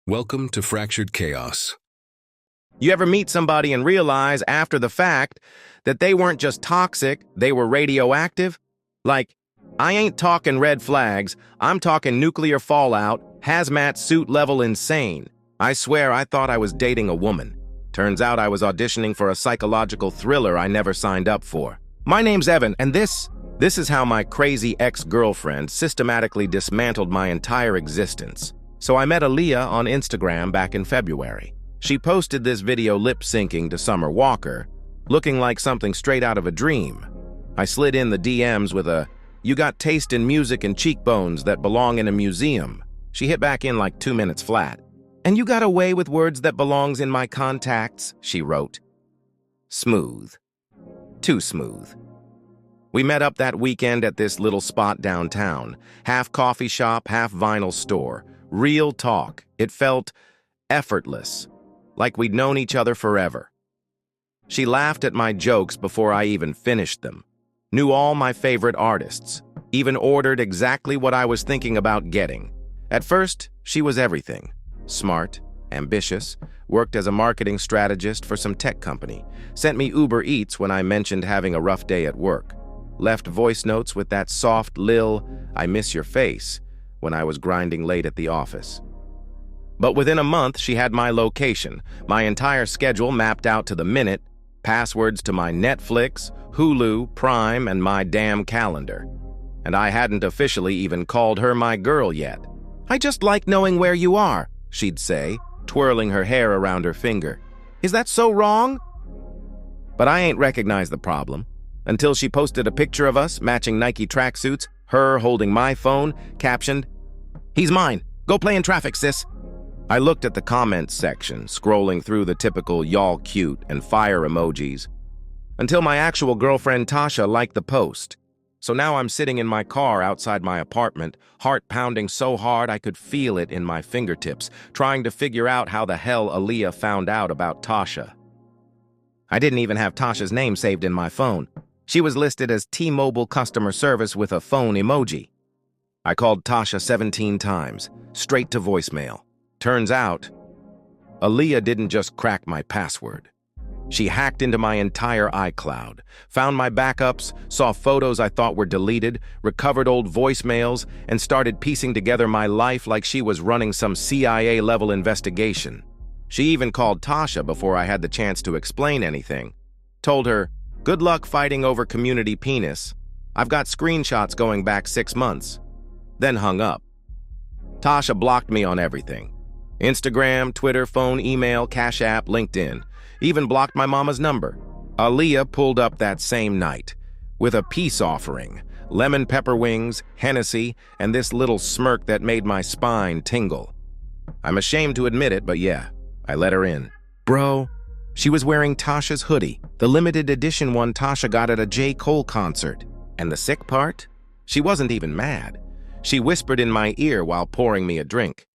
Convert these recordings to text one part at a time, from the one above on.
Welcome to Fractured Chaos. You ever meet somebody and realize after the fact that they weren't just toxic, they were radioactive? Like, I ain't talking red flags, I'm talking nuclear fallout, hazmat suit level insane. I swear I thought I was dating a woman. Turns out I was auditioning for a psychological thriller I never signed up for. My name's Evan, and this is how my crazy ex-girlfriend systematically dismantled my entire existence. So I met Aaliyah on Instagram back in February. She posted this video lip-syncing to Summer Walker, looking like something straight out of a dream. I slid in the DMs with a, "You got taste in music and cheekbones that belong in a museum." She hit back in like 2 minutes flat. "And you got away with words that belongs in my contacts," she wrote. Smooth. Too smooth. We met up that weekend at this little spot downtown, half coffee shop, half vinyl store. Real talk. It felt effortless, like we'd known each other forever. She laughed at my jokes before I even finished them, knew all my favorite artists, even ordered exactly what I was thinking about getting. At first, she was everything. Smart, ambitious, worked as a marketing strategist for some tech company, sent me Uber Eats when I mentioned having a rough day at work, left voice notes with that soft lil, "I miss your face," when I was grinding late at the office. But within a month, she had my location, my entire schedule mapped out to the minute, passwords to my Netflix, Hulu, Prime, and my damn calendar. And I hadn't officially even called her my girl yet. "I just like knowing where you are," she'd say, twirling her hair around her finger. "Is that so wrong?" But I ain't recognized the problem until she posted a picture of us matching Nike tracksuits, her holding my phone, captioned, "He's mine. Go play in traffic, sis." I looked at the comments section, scrolling through the typical y'all cute and fire emojis, until my actual girlfriend Tasha liked the post. So now I'm sitting in my car outside my apartment, heart pounding so hard I could feel it in my fingertips, trying to figure out how the hell Aaliyah found out about Tasha. I didn't even have Tasha's name saved in my phone. She was listed as T-Mobile customer service with a phone emoji. I called Tasha 17 times, straight to voicemail. Turns out, Aaliyah didn't just crack my password. She hacked into my entire iCloud, found my backups, saw photos I thought were deleted, recovered old voicemails, and started piecing together my life like she was running some CIA-level investigation. She even called Tasha before I had the chance to explain anything. Told her, "Good luck fighting over community penis. I've got screenshots going back 6 months." Then hung up. Tasha blocked me on everything. Instagram, Twitter, phone, email, Cash App, LinkedIn. Even blocked my mama's number. Aaliyah pulled up that same night with a peace offering, lemon pepper wings, Hennessy, and this little smirk that made my spine tingle. I'm ashamed to admit it, but yeah, I let her in. Bro, she was wearing Tasha's hoodie, the limited edition one Tasha got at a J. Cole concert. And the sick part? She wasn't even mad. She whispered in my ear while pouring me a drink.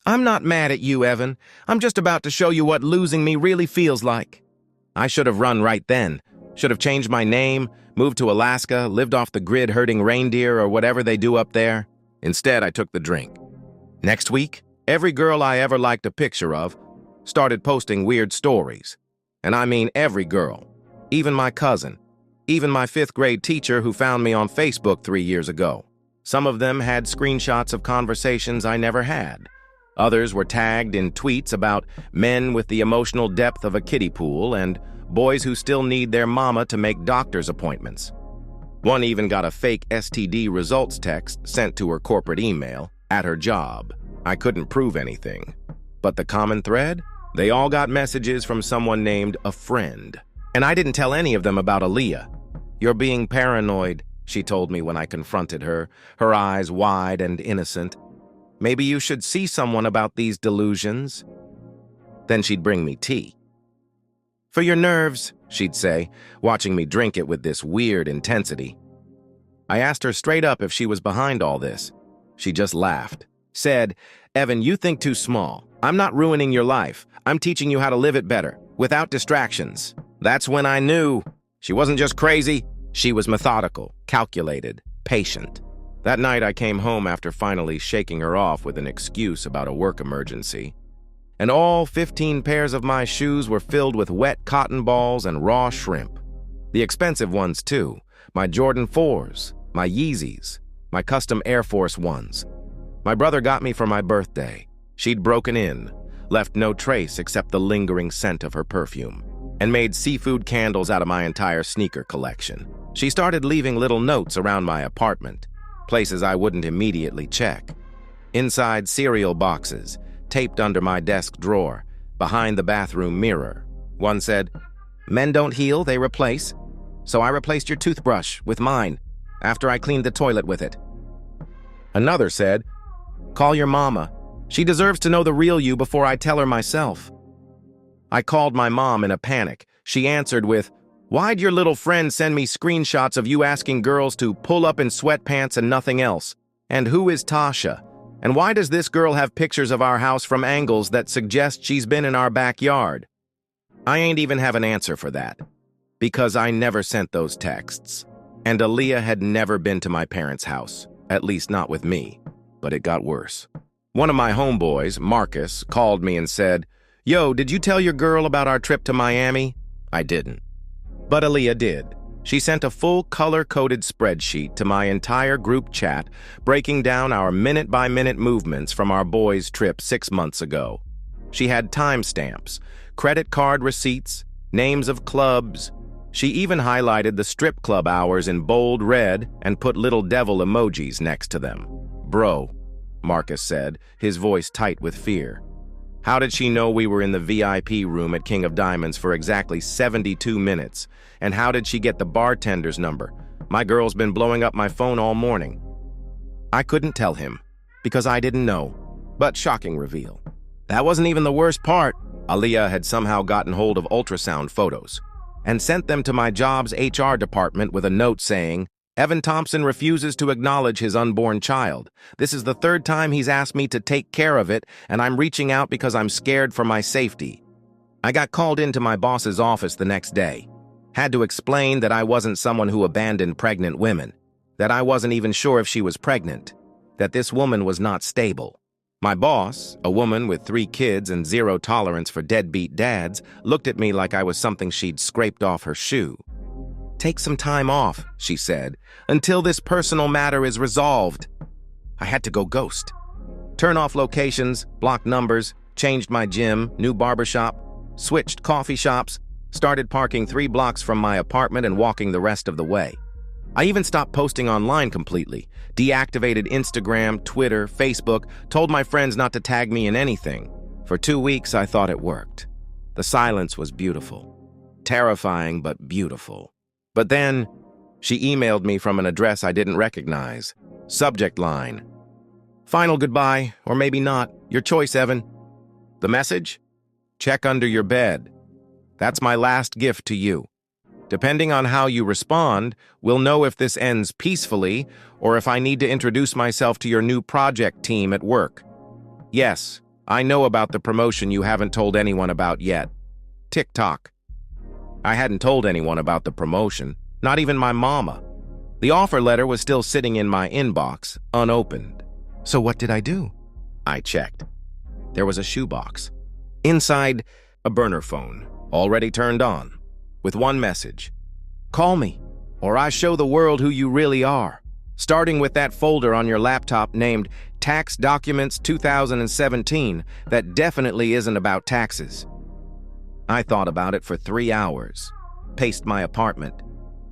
"I'm not mad at you, Evan. I'm just about to show you what losing me really feels like." I should have run right then. Should have changed my name, moved to Alaska, lived off the grid herding reindeer or whatever they do up there. Instead, I took the drink. Next week, every girl I ever liked a picture of started posting weird stories. And I mean every girl. Even my cousin. Even my 5th grade teacher who found me on Facebook 3 years ago. Some of them had screenshots of conversations I never had. Others were tagged in tweets about men with the emotional depth of a kiddie pool and boys who still need their mama to make doctor's appointments. One even got a fake STD results text sent to her corporate email at her job. I couldn't prove anything. But the common thread? They all got messages from someone named a friend. And I didn't tell any of them about Aaliyah. "You're being paranoid," she told me when I confronted her, her eyes wide and innocent. "Maybe you should see someone about these delusions." Then she'd bring me tea. "For your nerves," she'd say, watching me drink it with this weird intensity. I asked her straight up if she was behind all this. She just laughed. Said, "Evan, you think too small. I'm not ruining your life. I'm teaching you how to live it better, without distractions." That's when I knew she wasn't just crazy. She was methodical, calculated, patient. That night I came home after finally shaking her off with an excuse about a work emergency. and all 15 pairs of my shoes were filled with wet cotton balls and raw shrimp. The expensive ones, too. My Jordan 4s, my Yeezys, my custom Air Force Ones. My brother got me for my birthday. She'd broken in, left no trace except the lingering scent of her perfume, and made seafood candles out of my entire sneaker collection. She started leaving little notes around my apartment, places I wouldn't immediately check. Inside cereal boxes, taped under my desk drawer, behind the bathroom mirror. One said, "Men don't heal, they replace. So I replaced your toothbrush with mine after I cleaned the toilet with it." Another said, "Call your mama. She deserves to know the real you before I tell her myself." I called my mom in a panic. She answered with, "Why'd your little friend send me screenshots of you asking girls to pull up in sweatpants and nothing else? And who is Tasha? And why does this girl have pictures of our house from angles that suggest she's been in our backyard?" I ain't even have an answer for that, because I never sent those texts. And Aaliyah had never been to my parents' house, at least not with me. But it got worse. One of my homeboys, Marcus, called me and said, "Yo, did you tell your girl about our trip to Miami?" I didn't. But Aaliyah did. She sent a full color-coded spreadsheet to my entire group chat, breaking down our minute-by-minute movements from our boys' trip 6 months ago. She had timestamps, credit card receipts, names of clubs. She even highlighted the strip club hours in bold red and put little devil emojis next to them. "Bro," Marcus said, his voice tight with fear. "How did she know we were in the VIP room at King of Diamonds for exactly 72 minutes? And how did she get the bartender's number? My girl's been blowing up my phone all morning." I couldn't tell him, because I didn't know. But shocking reveal. That wasn't even the worst part. Aaliyah had somehow gotten hold of ultrasound photos and sent them to my job's HR department with a note saying, "Evan Thompson refuses to acknowledge his unborn child. This is the 3rd time he's asked me to take care of it, and I'm reaching out because I'm scared for my safety." I got called into my boss's office the next day. Had to explain that I wasn't someone who abandoned pregnant women, that I wasn't even sure if she was pregnant, that this woman was not stable. My boss, a woman with 3 kids and 0 tolerance for deadbeat dads, looked at me like I was something she'd scraped off her shoe. "Take some time off," she said, "until this personal matter is resolved." I had to go ghost. Turn off locations, block numbers, changed my gym, new barbershop, switched coffee shops, started parking 3 blocks from my apartment and walking the rest of the way. I even stopped posting online completely, deactivated Instagram, Twitter, Facebook, told my friends not to tag me in anything. For 2 weeks, I thought it worked. The silence was beautiful. Terrifying, but beautiful. But then, she emailed me from an address I didn't recognize. Subject line: "Final goodbye, or maybe not. Your choice, Evan." The message? "Check under your bed. That's my last gift to you. Depending on how you respond, we'll know if this ends peacefully or if I need to introduce myself to your new project team at work. Yes, I know about the promotion you haven't told anyone about yet. TikTok." I hadn't told anyone about the promotion, not even my mama. The offer letter was still sitting in my inbox, unopened. So what did I do? I checked. There was a shoebox. Inside, a burner phone, already turned on, with one message: "Call me, or I show the world who you really are," starting with that folder on your laptop named Tax Documents 2017 that definitely isn't about taxes. I thought about it for 3 hours, paced my apartment,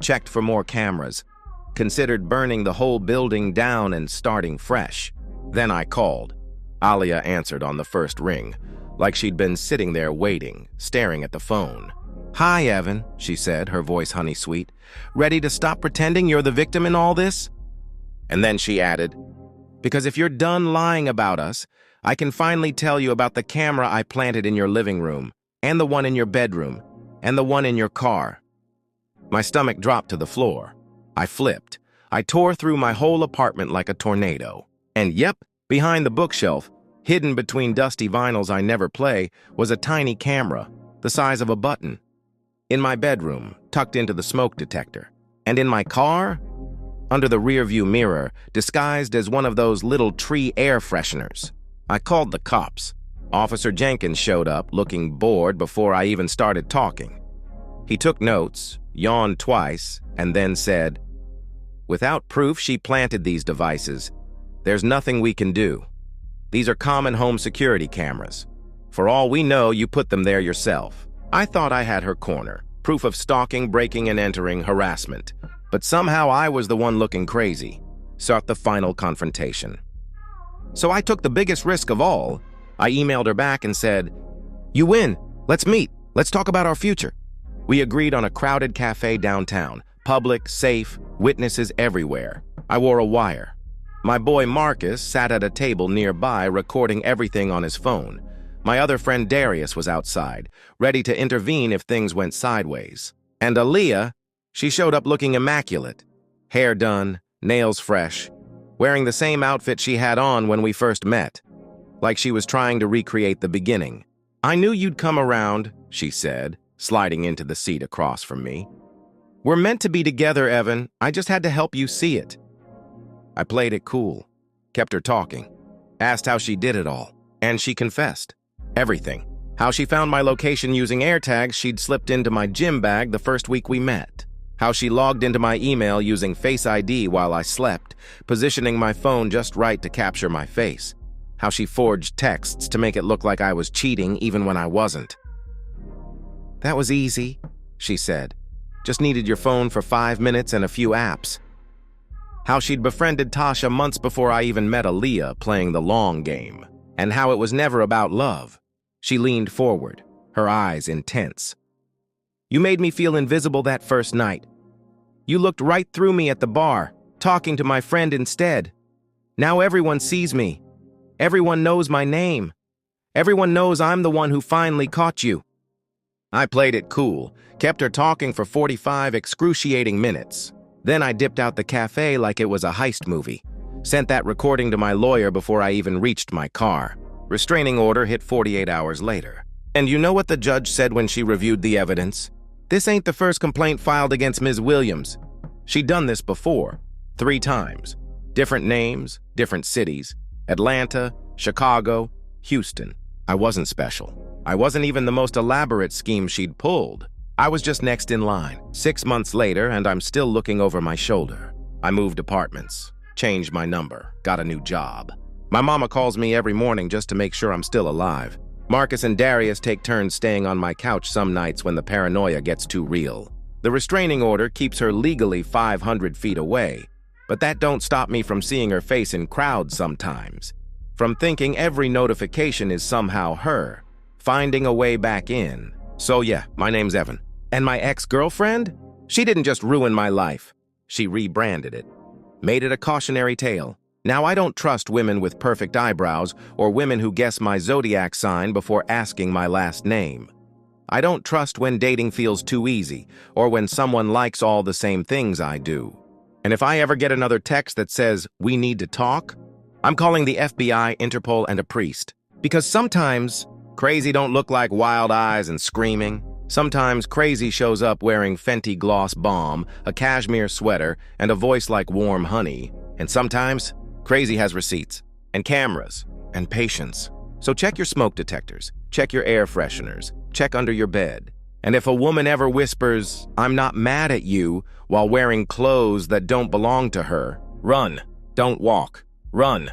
checked for more cameras, considered burning the whole building down and starting fresh. Then I called. Aaliyah answered on the first ring, like she'd been sitting there waiting, staring at the phone. "Hi, Evan," she said, her voice honey-sweet. "Ready to stop pretending you're the victim in all this?" And then she added, "Because if you're done lying about us, I can finally tell you about the camera I planted in your living room, and the one in your bedroom, and the one in your car." My stomach dropped to the floor. I flipped. I tore through my whole apartment like a tornado. And yep, behind the bookshelf, hidden between dusty vinyls I never play, was a tiny camera, the size of a button. In my bedroom, tucked into the smoke detector. And in my car, under the rearview mirror, disguised as one of those little tree air fresheners. I called the cops. Officer Jenkins showed up, looking bored before I even started talking. He took notes, yawned twice, and then said, "Without proof she planted these devices, there's nothing we can do. These are common home security cameras. For all we know, you put them there yourself." I thought I had her corner. Proof of stalking, breaking and entering, harassment. But somehow I was the one looking crazy. Sought the final confrontation. So I took the biggest risk of all. I emailed her back and said, "You win. Let's meet. Let's talk about our future." We agreed on a crowded cafe downtown. Public, safe, witnesses everywhere. I wore a wire. My boy Marcus sat at a table nearby recording everything on his phone. My other friend Darius was outside, ready to intervene if things went sideways. And Aaliyah, she showed up looking immaculate. Hair done, nails fresh, wearing the same outfit she had on when we first met, like she was trying to recreate the beginning. "I knew you'd come around," she said, sliding into the seat across from me. "We're meant to be together, Evan. I just had to help you see it." I played it cool, kept her talking, asked how she did it all, and she confessed. Everything. How she found my location using AirTags she'd slipped into my gym bag the first week we met. How she logged into my email using Face ID while I slept, positioning my phone just right to capture my face. How she forged texts to make it look like I was cheating even when I wasn't. "That was easy," she said. "Just needed your phone for 5 minutes and a few apps." How she'd befriended Tasha months before I even met Aaliyah, playing the long game. And how it was never about love. She leaned forward, her eyes intense. "You made me feel invisible that first night. You looked right through me at the bar, talking to my friend instead. Now everyone sees me. Everyone knows my name. Everyone knows I'm the one who finally caught you." I played it cool, kept her talking for 45 excruciating minutes. Then I dipped out the cafe like it was a heist movie. Sent that recording to my lawyer before I even reached my car. Restraining order hit 48 hours later. And you know what the judge said when she reviewed the evidence? "This ain't the first complaint filed against Ms. Williams. She'd done this before, 3 times. Different names, different cities. Atlanta, Chicago, Houston. I wasn't special. I wasn't even the most elaborate scheme she'd pulled. I was just next in line. 6 months later, and I'm still looking over my shoulder. I moved apartments, changed my number, got a new job. My mama calls me every morning just to make sure I'm still alive. Marcus and Darius take turns staying on my couch some nights when the paranoia gets too real. The restraining order keeps her legally 500 feet away, but that don't stop me from seeing her face in crowds sometimes. From thinking every notification is somehow her, finding a way back in. So yeah, my name's Evan. And my ex-girlfriend? She didn't just ruin my life. She rebranded it. Made it a cautionary tale. Now I don't trust women with perfect eyebrows or women who guess my zodiac sign before asking my last name. I don't trust when dating feels too easy or when someone likes all the same things I do. And if I ever get another text that says, "We need to talk," I'm calling the FBI, Interpol, and a priest. Because sometimes crazy don't look like wild eyes and screaming. Sometimes crazy shows up wearing Fenty Gloss Bomb, a cashmere sweater, and a voice like warm honey. And sometimes crazy has receipts, and cameras, and patience. So check your smoke detectors, check your air fresheners, check under your bed. And if a woman ever whispers, "I'm not mad at you," while wearing clothes that don't belong to her, run. Don't walk. Run.